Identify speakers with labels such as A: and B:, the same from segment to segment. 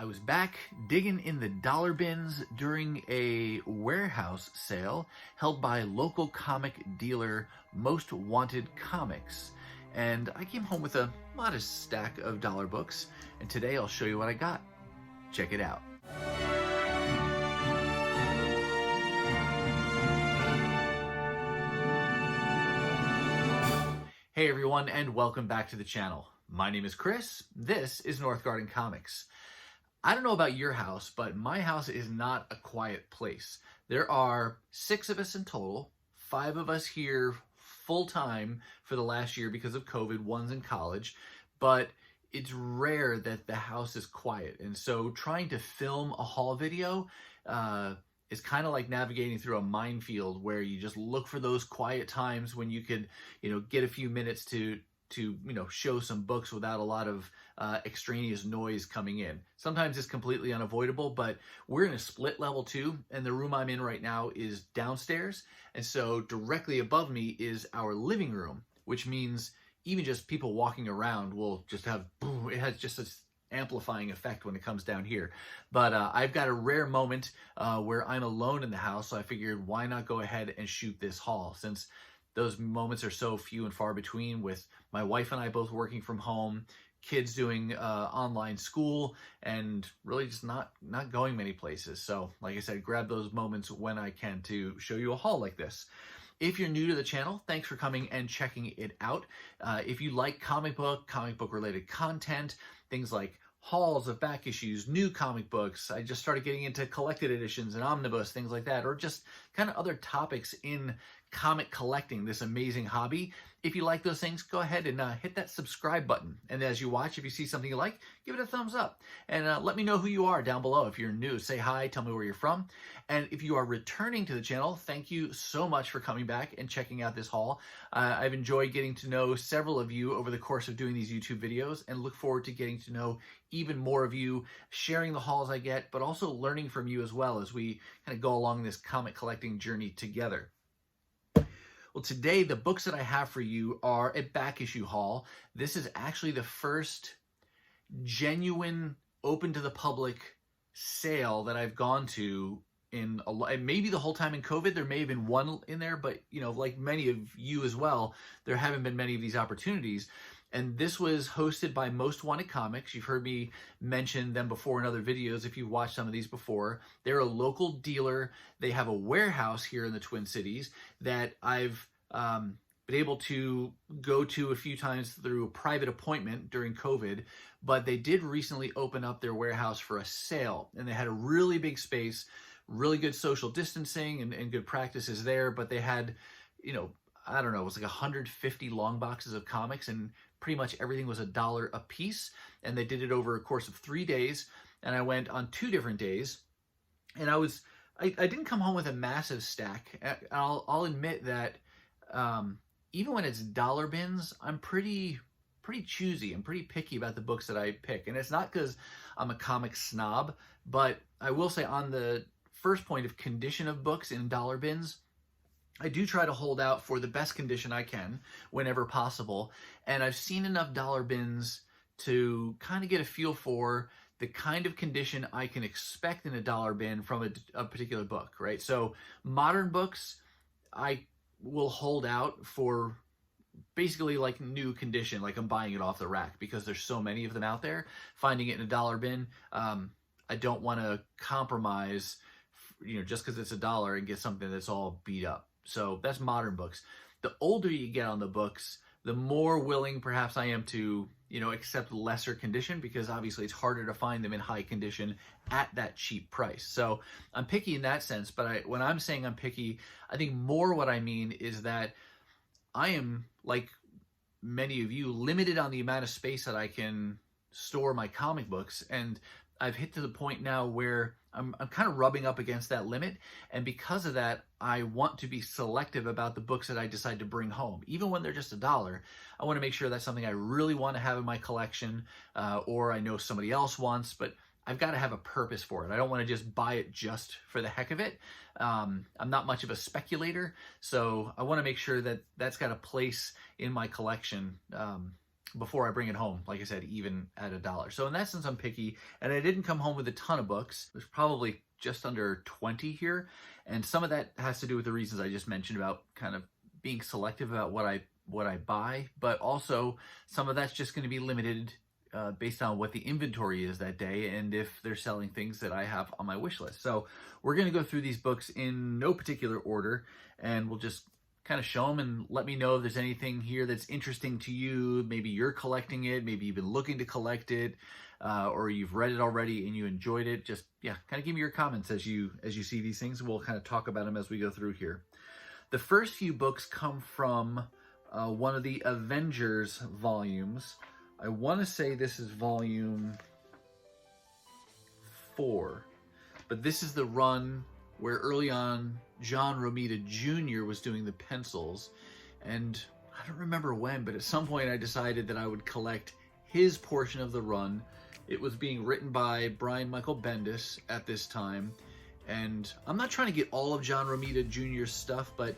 A: I was back digging in the dollar bins during a warehouse sale held by local comic dealer Most Wanted Comics. And I came home with a modest stack of dollar books, and today I'll show you what I got. Check it out. Hey everyone, and welcome back to the channel. My name is Chris. This is Northgarden Comics. I don't know about your house, but my house is not a quiet place. There are 6 of us in total, 5 of us here full-time for the last year because of COVID, one's in college, but it's rare that the house is quiet. And so trying to film a haul video is kind of like navigating through a minefield where you just look for those quiet times when you could, get a few minutes to show some books without a lot of extraneous noise coming in. Sometimes it's completely unavoidable, but we're in a split level 2, and the room I'm in right now is downstairs. And so directly above me is our living room, which means even just people walking around will just have, boom, it has just this amplifying effect when it comes down here. But I've got a rare moment where I'm alone in the house, so I figured why not go ahead and shoot this haul, since those moments are so few and far between, with my wife and I both working from home, kids doing online school, and really just not going many places. So like I said, grab those moments when I can to show you a haul like this. If you're new to the channel, thanks for coming and checking it out. If you like comic book related content, things like hauls of back issues, new comic books, I just started getting into collected editions and omnibus, things like that, or just kind of other topics in comic collecting, this amazing hobby. If you like those things, go ahead and hit that subscribe button. And as you watch, if you see something you like, give it a thumbs up. And let me know who you are down below. If you're new, say hi, tell me where you're from. And if you are returning to the channel, thank you so much for coming back and checking out this haul. I've enjoyed getting to know several of you over the course of doing these YouTube videos, and look forward to getting to know even more of you, sharing the hauls I get, but also learning from you as well as we kind of go along this comic collecting journey together. Well, today, the books that I have for you are a back issue haul. This is actually the first genuine, open to the public sale that I've gone to in maybe the whole time in COVID. There may have been one in there, but like many of you as well, there haven't been many of these opportunities. And this was hosted by Most Wanted Comics. You've heard me mention them before in other videos if you've watched some of these before. They're a local dealer. They have a warehouse here in the Twin Cities that I've been able to go to a few times through a private appointment during COVID. But they did recently open up their warehouse for a sale. And they had a really big space, really good social distancing and good practices there. But they had, I don't know, it was like 150 long boxes of comics, and pretty much everything was $1 a piece. And they did it over a course of 3 days. And I went on 2 different days. And I didn't come home with a massive stack. I'll admit that even when it's dollar bins, I'm pretty choosy. I'm pretty picky about the books that I pick. And it's not because I'm a comic snob, but I will say on the first point of condition of books in dollar bins, I do try to hold out for the best condition I can whenever possible. And I've seen enough dollar bins to kind of get a feel for the kind of condition I can expect in a dollar bin from a particular book, right? So modern books, I will hold out for basically like new condition, like I'm buying it off the rack, because there's so many of them out there. Finding it in a dollar bin, I don't want to compromise, just because it's $1 and get something that's all beat up. So that's modern books. The older you get on the books, the more willing perhaps I am to, accept lesser condition, because obviously it's harder to find them in high condition at that cheap price. So I'm picky in that sense, but when I'm saying I'm picky, I think more what I mean is that I am, like many of you, limited on the amount of space that I can store my comic books. And I've hit to the point now where I'm kind of rubbing up against that limit. And because of that, I want to be selective about the books that I decide to bring home. Even when they're just $1, I want to make sure that's something I really want to have in my collection, or I know somebody else wants, but I've got to have a purpose for it. I don't want to just buy it just for the heck of it. I'm not much of a speculator, so I want to make sure that that's got a place in my collection before I bring it home, like I said, even at $1. So in that sense, I'm picky, and I didn't come home with a ton of books. There's probably just under 20 here, and some of that has to do with the reasons I just mentioned about kind of being selective about what I buy, but also some of that's just going to be limited based on what the inventory is that day and if they're selling things that I have on my wish list. So we're going to go through these books in no particular order, and we'll just kind of show them and let me know if there's anything here that's interesting to you. Maybe you're collecting it, maybe you've been looking to collect it, or you've read it already and you enjoyed it. Just, yeah, kind of give me your comments as you see these things. We'll kind of talk about them as we go through here. The first few books come from one of the Avengers volumes. I want to say this is volume 4, but this is the run where early on John Romita Jr. was doing the pencils, and I don't remember when, but at some point I decided that I would collect his portion of the run. It was being written by Brian Michael Bendis at this time, and I'm not trying to get all of John Romita Jr.'s stuff, but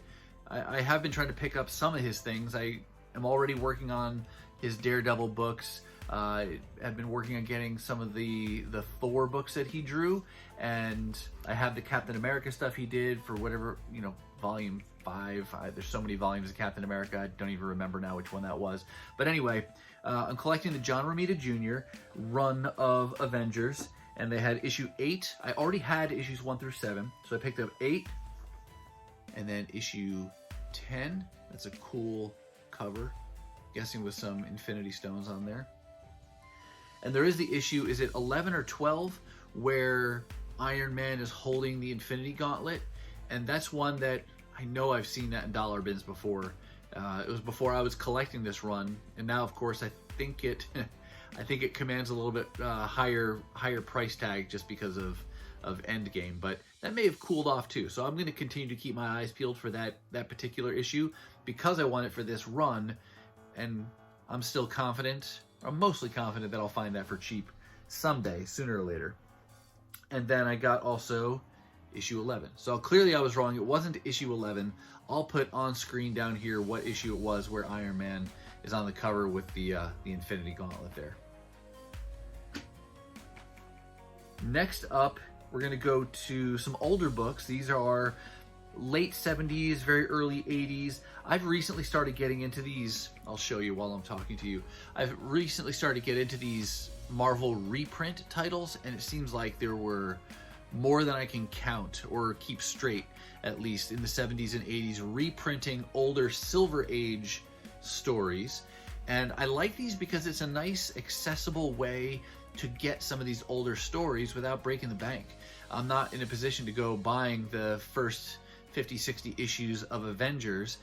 A: I have been trying to pick up some of his things. I am already working on his Daredevil books. I've been working on getting some of the Thor books that he drew, and I have the Captain America stuff he did for whatever, volume 5. There's so many volumes of Captain America, I don't even remember now which one that was. But anyway, I'm collecting the John Romita Jr. run of Avengers, and they had issue 8. I already had issues 1 through 7, so I picked up 8, and then issue 10. That's a cool cover, guessing with some Infinity Stones on there. And there is the issue, is it 11 or 12, where Iron Man is holding the Infinity Gauntlet, and that's one that I know I've seen that in dollar bins before. It was before I was collecting this run, and now of course I think it commands a little bit higher price tag just because of Endgame, but that may have cooled off too. So I'm going to continue to keep my eyes peeled for that particular issue because I want it for this run, and I'm still confident, I'm mostly confident that I'll find that for cheap someday, sooner or later. And then I got also issue 11. So clearly I was wrong. It wasn't issue 11. I'll put on screen down here what issue it was where Iron Man is on the cover with the Infinity Gauntlet there. Next up, we're going to go to some older books. These are late 70s, very early 80s. I've recently started getting into these. I'll show you while I'm talking to you. I've recently started to get into these Marvel reprint titles, and it seems like there were more than I can count or keep straight, at least in the 70s and 80s, reprinting older Silver Age stories. And I like these because it's a nice, accessible way to get some of these older stories without breaking the bank. I'm not in a position to go buying the first 50, 60 issues of Avengers.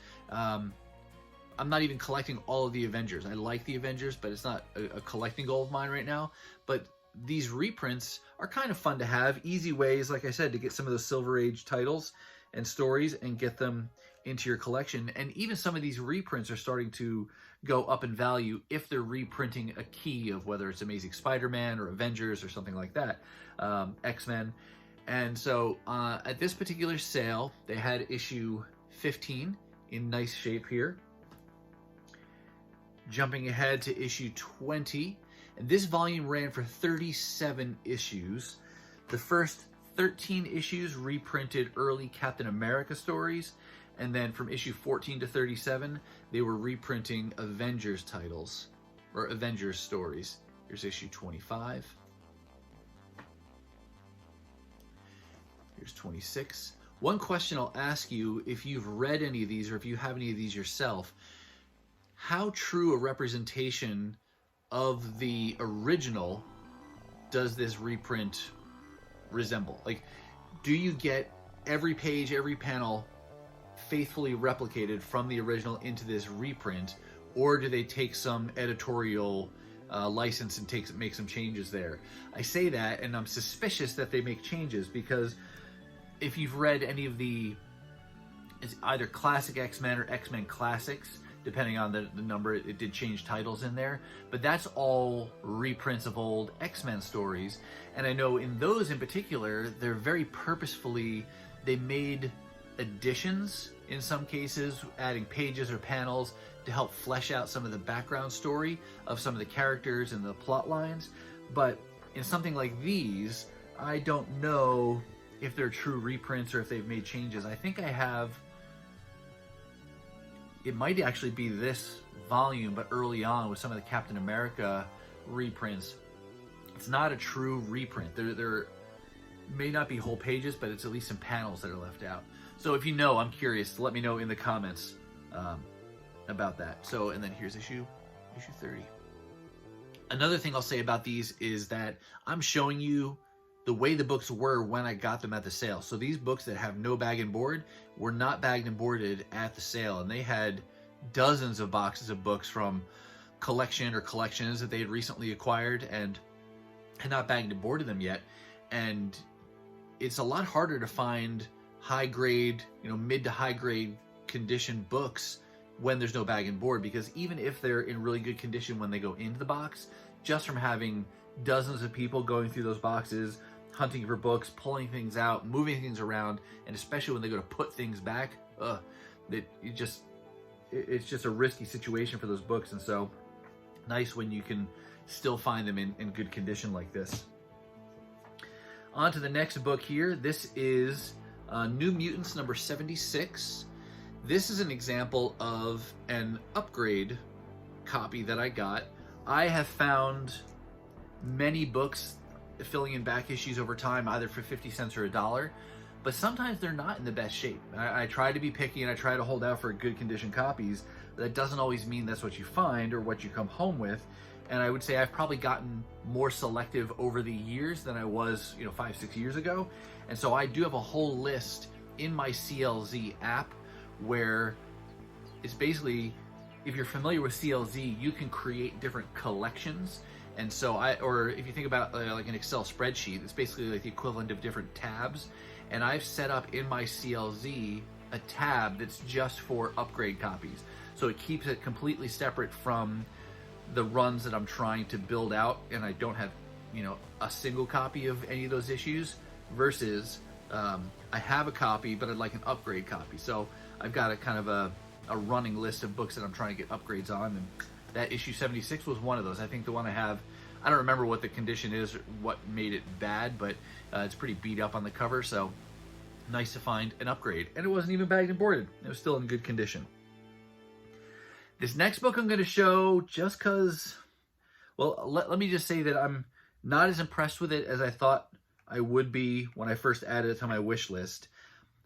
A: I'm not even collecting all of the Avengers. I like the Avengers, but it's not a collecting goal of mine right now. But these reprints are kind of fun to have. Easy ways, like I said, to get some of those Silver Age titles and stories and get them into your collection. And even some of these reprints are starting to go up in value if they're reprinting a key of whether it's Amazing Spider-Man or Avengers or something like that, X-Men. And so at this particular sale, they had issue 15 in nice shape here. Jumping ahead to issue 20, and this volume ran for 37 issues. The first 13 issues reprinted early Captain America stories, and then from issue 14 to 37, they were reprinting Avengers titles, or Avengers stories. Here's issue 25. Here's 26. One question I'll ask you, if you've read any of these or if you have any of these yourself, how true a representation of the original does this reprint resemble? Like, do you get every page, every panel faithfully replicated from the original into this reprint, or do they take some editorial license and make some changes there? I say that, and I'm suspicious that they make changes, because if you've read any of it's either Classic X-Men or X-Men Classics, depending on the number, it did change titles in there, but that's all reprints of old X-Men stories. And I know in those in particular, they're very purposefully, they made additions in some cases, adding pages or panels to help flesh out some of the background story of some of the characters and the plot lines. But in something like these, I don't know if they're true reprints or if they've made changes. I think I have, it might actually be this volume, but early on with some of the Captain America reprints. It's not a true reprint. There may not be whole pages, but it's at least some panels that are left out. So if you know, I'm curious, let me know in the comments about that. So, and then here's issue 30. Another thing I'll say about these is that I'm showing you the way the books were when I got them at the sale. So these books that have no bag and board were not bagged and boarded at the sale, and they had dozens of boxes of books from collection or collections that they had recently acquired and had not bagged and boarded them yet. And it's a lot harder to find high grade, mid to high grade condition books when there's no bag and board, because even if they're in really good condition when they go into the box, just from having dozens of people going through those boxes, hunting for books, pulling things out, moving things around, and especially when they go to put things back, it's just a risky situation for those books. And so nice when you can still find them in good condition like this. On to the next book here. This is New Mutants number 76. This is an example of an upgrade copy that I got. I have found many books filling in back issues over time, either for 50 cents or $1, but sometimes they're not in the best shape. I try to be picky and I try to hold out for good condition copies. That doesn't always mean that's what you find or what you come home with. And I would say I've probably gotten more selective over the years than I was, 5-6 years ago. And so I do have a whole list in my CLZ app where it's basically, if you're familiar with CLZ, you can create different collections. And so or if you think about like an Excel spreadsheet, it's basically like the equivalent of different tabs. And I've set up in my CLZ a tab that's just for upgrade copies. So it keeps it completely separate from the runs that I'm trying to build out, and I don't have, a single copy of any of those issues, versus I have a copy, but I'd like an upgrade copy. So I've got a kind of a running list of books that I'm trying to get upgrades on, and that issue 76 was one of those. I think the one I have, I don't remember what the condition is or what made it bad, but it's pretty beat up on the cover, so nice to find an upgrade. And it wasn't even bagged and boarded. It was still in good condition. This next book I'm going to show just because, well, let me just say that I'm not as impressed with it as I thought I would be when I first added it to my wish list.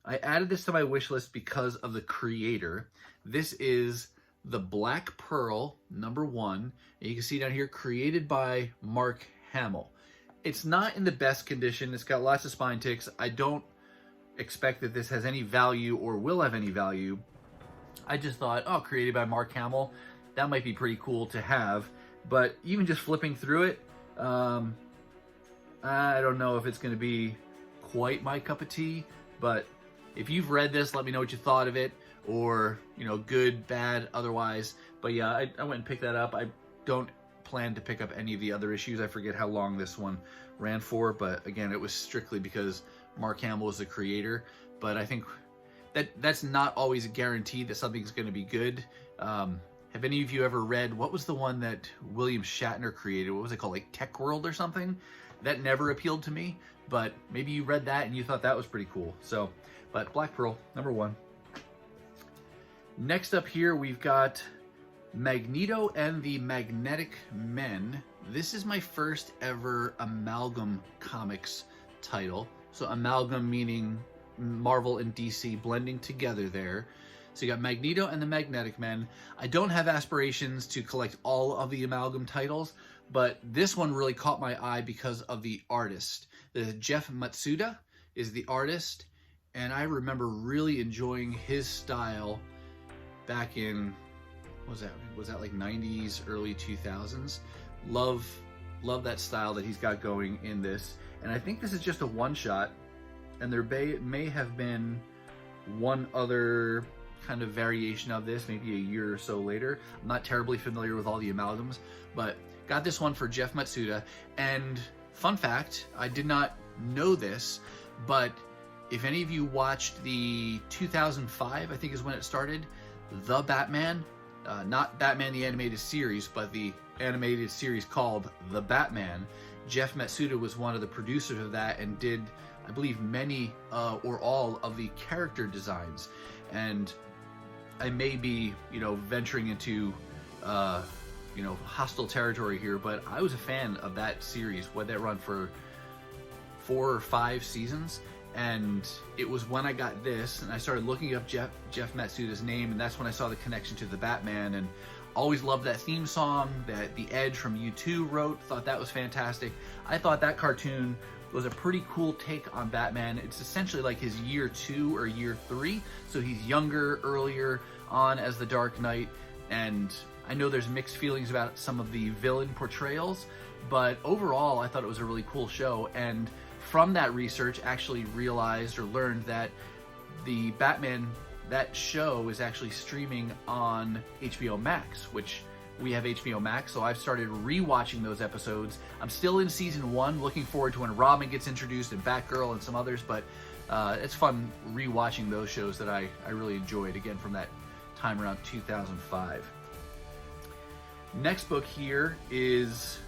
A: I added this to my wish list because of the creator. This is The Black Pearl, #1. And you can see down here, created by Mark Hamill. It's not in the best condition. It's got lots of spine ticks. I don't expect that this has any value or will have any value. I just thought, created by Mark Hamill, that might be pretty cool to have. But even just flipping through it, I don't know if it's going to be quite my cup of tea. But if you've read this, let me know what you thought of it, or, good, bad, otherwise. But yeah, I went and picked that up. I don't plan to pick up any of the other issues. I forget how long this one ran for, but again, it was strictly because Mark Hamill is the creator. But I think that's not always a guarantee that something's going to be good. Have any of you ever read, what was the one that William Shatner created? What was it called, like Tech World or something? That never appealed to me, but maybe you read that and you thought that was pretty cool. So, but Black Pearl, #1. Next up here, we've got Magneto and the Magnetic Men. This is my first ever Amalgam Comics title. So Amalgam meaning Marvel and DC blending together there. So you got Magneto and the Magnetic Men. I don't have aspirations to collect all of the Amalgam titles, but this one really caught my eye because of the artist. Jeff Matsuda is the artist, and I remember really enjoying his style back in, was that like 90s, early 2000s? Love that style that he's got going in this. And I think this is just a one-shot, and there may have been one other kind of variation of this, maybe a year or so later. I'm not terribly familiar with all the amalgams, but got this one for Jeff Matsuda. And fun fact, I did not know this, but if any of you watched the 2005, I think is when it started, The Batman, not Batman the Animated Series, but the animated series called The Batman, Jeff Matsuda was one of the producers of that and did, I believe, many or all of the character designs. And I may be, venturing into, hostile territory here, but I was a fan of that series. What that run for 4 or 5 seasons, and it was when I got this and I started looking up Jeff Matsuda's name, and that's when I saw the connection to the Batman, and always loved that theme song that The Edge from U2 wrote. Thought that was fantastic. I thought that cartoon was a pretty cool take on Batman. It's essentially like his year 2 or year 3, so he's younger, earlier on as the Dark Knight, and I know there's mixed feelings about some of the villain portrayals, but overall I thought it was a really cool show. And from that research, actually realized or learned that the Batman, that show is actually streaming on HBO Max, which we have HBO Max, so I've started rewatching those episodes. I'm still in season 1, looking forward to when Robin gets introduced and Batgirl and some others, but it's fun rewatching those shows that I really enjoyed, again, from that time around 2005. Next book here is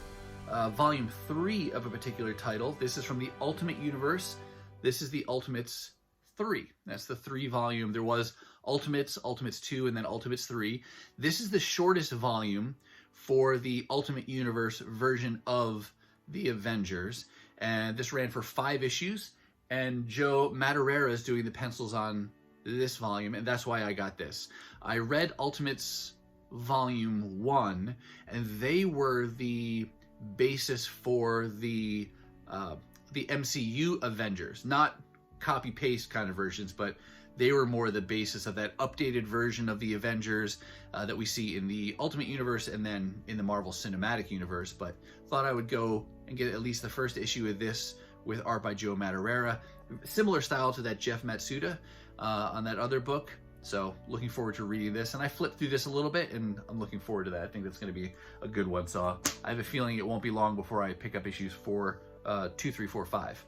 A: volume 3 of a particular title. This is from the Ultimate Universe. This is the Ultimates 3. That's the 3 volume. There was Ultimates, Ultimates 2, and then Ultimates 3. This is the shortest volume for the Ultimate Universe version of the Avengers. And this ran for 5 issues. And Joe Madureira is doing the pencils on this volume, and that's why I got this. I read Ultimates Volume 1, and they were the basis for the MCU Avengers. Not copy-paste kind of versions, but they were more the basis of that updated version of the Avengers that we see in the Ultimate Universe and then in the Marvel Cinematic Universe. But thought I would go and get at least the first issue of this with art by Joe Madureira. Similar style to that Jeff Matsuda on that other book. So looking forward to reading this. And I flipped through this a little bit, and I'm looking forward to that. I think that's going to be a good one. So I have a feeling it won't be long before I pick up issues 2, 3, 4, 5.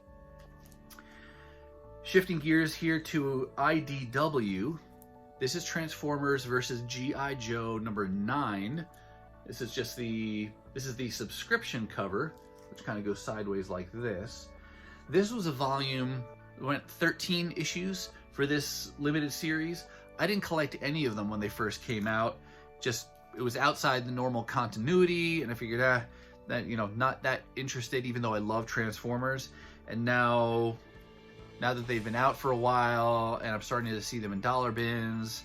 A: Shifting gears here to IDW. This is Transformers versus G.I. Joe number 9. This is the subscription cover, which kind of goes sideways like this. This was a volume, went 13 issues for this limited series. I didn't collect any of them when they first came out. Just, it was outside the normal continuity, and I figured, that, not that interested, even though I love Transformers. And now that they've been out for a while, and I'm starting to see them in dollar bins,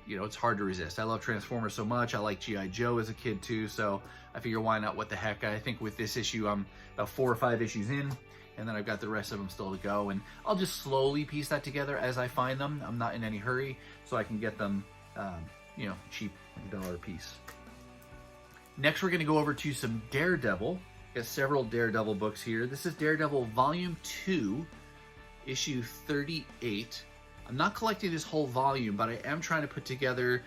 A: it's hard to resist. I love Transformers so much. I like G.I. Joe as a kid too, so I figure why not, what the heck. I think with this issue, I'm about 4 or 5 issues in, and then I've got the rest of them still to go, and I'll just slowly piece that together as I find them. I'm not in any hurry, so I can get them, cheap, $1 a piece. Next, we're going to go over to some Daredevil. Got several Daredevil books here. This is Daredevil Volume 2, issue 38. I'm not collecting this whole volume, but I am trying to put together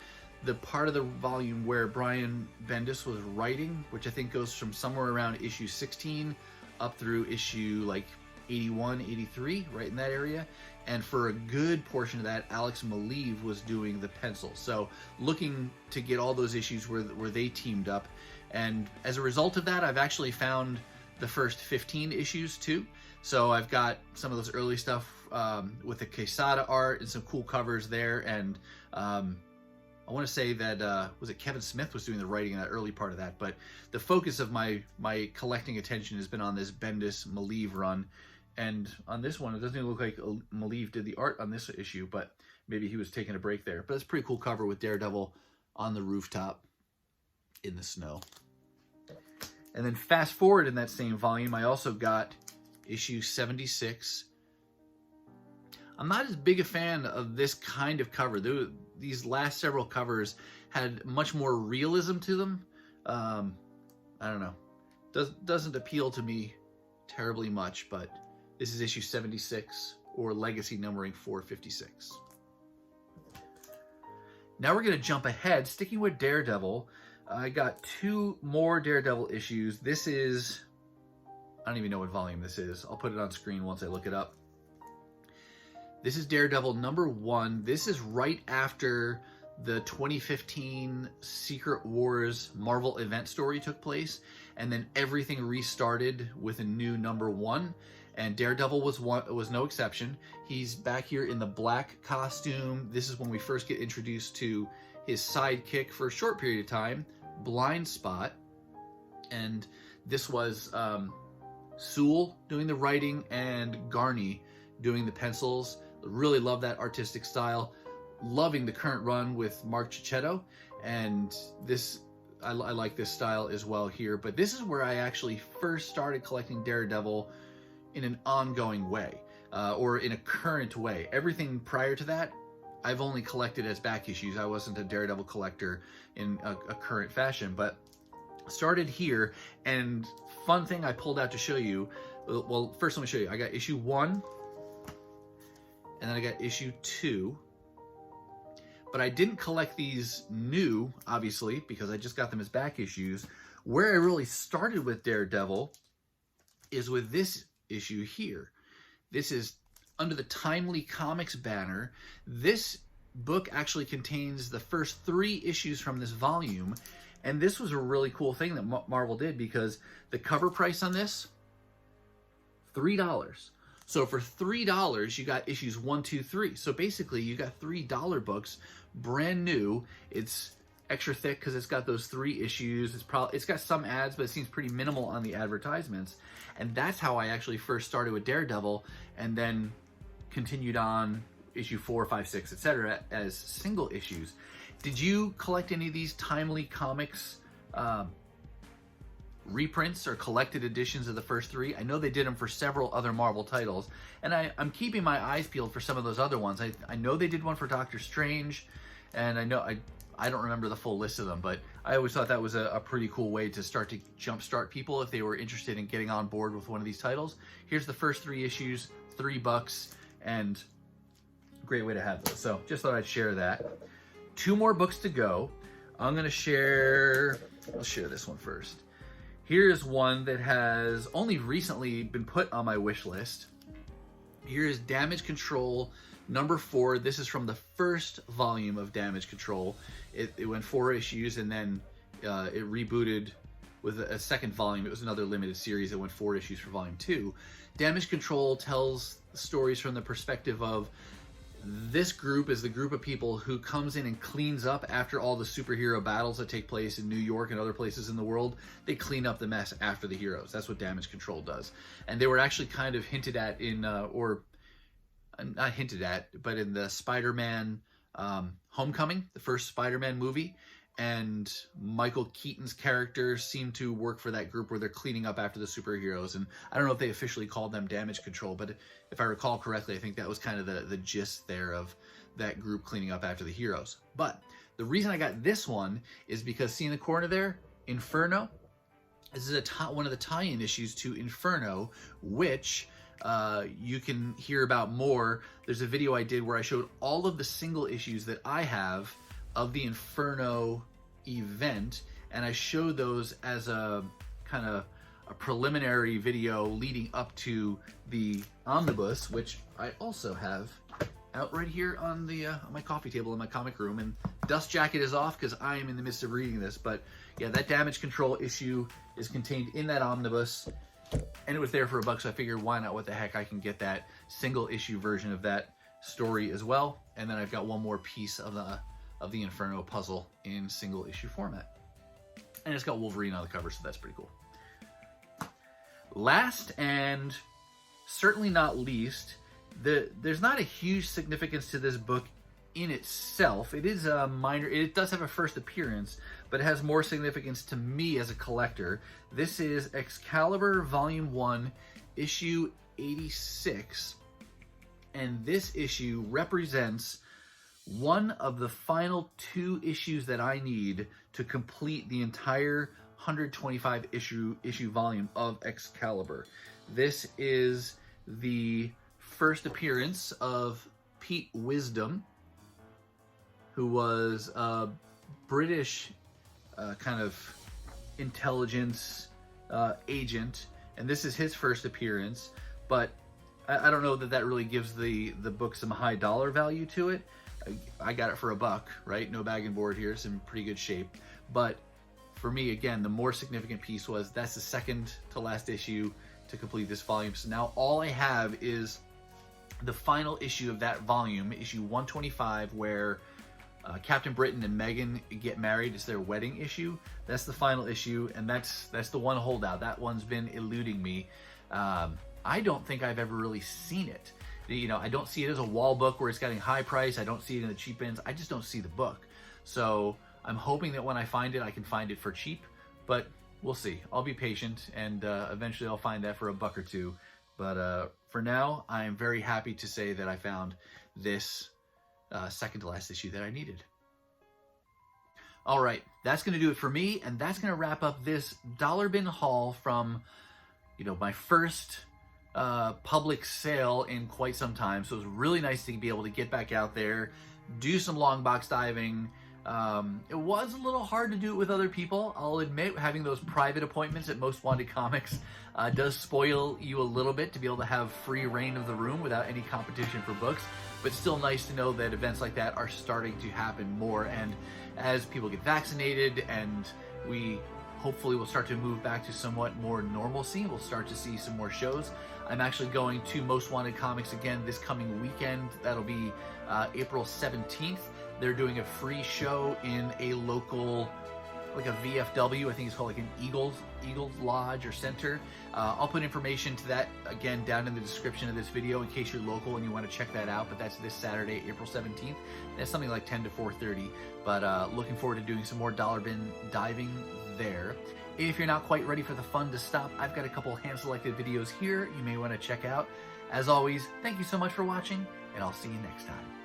A: the part of the volume where Brian Bendis was writing, which I think goes from somewhere around issue 16 up through issue like 81, 83, right in that area. And for a good portion of that, Alex Maleev was doing the pencils. So looking to get all those issues where they teamed up. And as a result of that, I've actually found the first 15 issues too. So I've got some of those early stuff with the Quesada art and some cool covers there. And I want to say that, was it Kevin Smith was doing the writing in that early part of that. But the focus of my collecting attention has been on this Bendis Maleev run. And on this one, it doesn't even look like Maleev did the art on this issue, but maybe he was taking a break there. But it's a pretty cool cover with Daredevil on the rooftop in the snow. And then fast forward in that same volume, I also got issue 76. I'm not as big a fan of this kind of cover. These last several covers had much more realism to them. I don't know. Doesn't appeal to me terribly much, but this is issue 76, or legacy numbering 456. Now we're going to jump ahead, sticking with Daredevil. I got 2 more Daredevil issues. This is, I don't even know what volume this is. I'll put it on screen once I look it up. This is Daredevil #1. This is right after the 2015 Secret Wars Marvel event story took place, and then everything restarted with a new #1, and Daredevil was no exception. He's back here in the black costume. This is when we first get introduced to his sidekick for a short period of time, Blind Spot, and this was Sewell doing the writing and Garney doing the pencils. Really love that artistic style. Loving the current run with Mark Cicchetto, and this I like this style as well here. But this is where I actually first started collecting Daredevil in an ongoing way, or in a current way. Everything prior to that, I've only collected as back issues. I wasn't a Daredevil collector in a current fashion, but started here. And fun thing I pulled out to show you, well, first let me show you. I got issue 1, and then I got issue 2. But I didn't collect these new, obviously, because I just got them as back issues. Where I really started with Daredevil is with this issue here. This is under the Timely Comics banner. This book actually contains the first 3 issues from this volume. And this was a really cool thing that Marvel did, because the cover price on this, $3. So for $3, you got issues 1, 2, 3. So basically, you got $3 books, brand new. It's extra thick because it's got those 3 issues. It's got some ads, but it seems pretty minimal on the advertisements. And that's how I actually first started with Daredevil, and then continued on issue 4, 5, 6, etc. as single issues. Did you collect any of these Timely Comics reprints or collected editions of the first 3? I know they did them for several other Marvel titles, and I'm keeping my eyes peeled for some of those other ones. I know they did one for Doctor Strange, and I know I don't remember the full list of them, but I always thought that was a pretty cool way to start to jumpstart people if they were interested in getting on board with one of these titles. Here's the first 3 issues, $3, and great way to have those. So just thought I'd share that. 2 more books to go. I'll share this one first. Here's one that has only recently been put on my wish list. Here's Damage Control #4. This is from the first volume of Damage Control. It went 4 issues, and then it rebooted with a second volume. It was another limited series. It went 4 issues for volume 2. Damage Control tells stories from the perspective of this group is the group of people who comes in and cleans up after all the superhero battles that take place in New York and other places in the world. They clean up the mess after the heroes. That's what Damage Control does. And they were actually kind of hinted at in, or not hinted at, but in the Spider-Man Homecoming, the first Spider-Man movie. And Michael Keaton's character seemed to work for that group where they're cleaning up after the superheroes. And I don't know if they officially called them Damage Control, but if I recall correctly, I think that was kind of the gist there of that group cleaning up after the heroes. But the reason I got this one is because, see in the corner there, Inferno. This is one of the tie-in issues to Inferno, which you can hear about more. There's a video I did where I showed all of the single issues that I have of the Inferno event, and I showed those as a kind of a preliminary video leading up to the omnibus, which I also have out right here on the on my coffee table in my comic room. And dust jacket is off because I am in the midst of reading this, but yeah, that Damage Control issue is contained in that omnibus, and it was there for $1, so I figured why not, what the heck, I can get that single issue version of that story as well. And then I've got one more piece of the Inferno puzzle in single issue format. And it's got Wolverine on the cover, so that's pretty cool. Last and certainly not least, there's not a huge significance to this book in itself. It is a minor, it does have a first appearance, but it has more significance to me as a collector. This is Excalibur Volume 1, issue 86. And this issue represents one of the final 2 issues that I need to complete the entire 125 issue volume of Excalibur. This is the first appearance of Pete Wisdom, who was a British kind of intelligence agent, and this is his first appearance. But I don't know that that really gives the book some high dollar value to it. I got it for $1, right? No bag and board here, it's in pretty good shape. But for me, again, the more significant piece was that's the second to last issue to complete this volume. So now all I have is the final issue of that volume, issue 125, where Captain Britain and Megan get married. It's their wedding issue. That's the final issue, and that's the one holdout. That one's been eluding me. I don't think I've ever really seen it. You know, I don't see it as a wall book where it's getting high price. I don't see it in the cheap ends. I just don't see the book. So I'm hoping that when I find it, I can find it for cheap, but we'll see. I'll be patient, and eventually I'll find that for $1 or $2. But for now, I'm very happy to say that I found this second to last issue that I needed. All right, that's going to do it for me, and that's going to wrap up this dollar bin haul from, you know, my first public sale in quite some time. So it was really nice to be able to get back out there, do some long box diving. It was a little hard to do it with other people. I'll admit, having those private appointments at Most Wanted Comics does spoil you a little bit to be able to have free reign of the room without any competition for books. But still nice to know that events like that are starting to happen more. And as people get vaccinated and we hopefully will start to move back to somewhat more normalcy, we'll start to see some more shows. I'm actually going to Most Wanted Comics again this coming weekend. That'll be April 17th. They're doing a free show in a local, like a VFW, I think it's called like an Eagles Lodge or Center. I'll put information to that again down in the description of this video in case you're local and you want to check that out. But that's this Saturday, April 17th. That's something like 10 to 4:30. But looking forward to doing some more dollar bin diving there. If you're not quite ready for the fun to stop, I've got a couple hand-selected videos here you may want to check out. As always, thank you so much for watching, and I'll see you next time.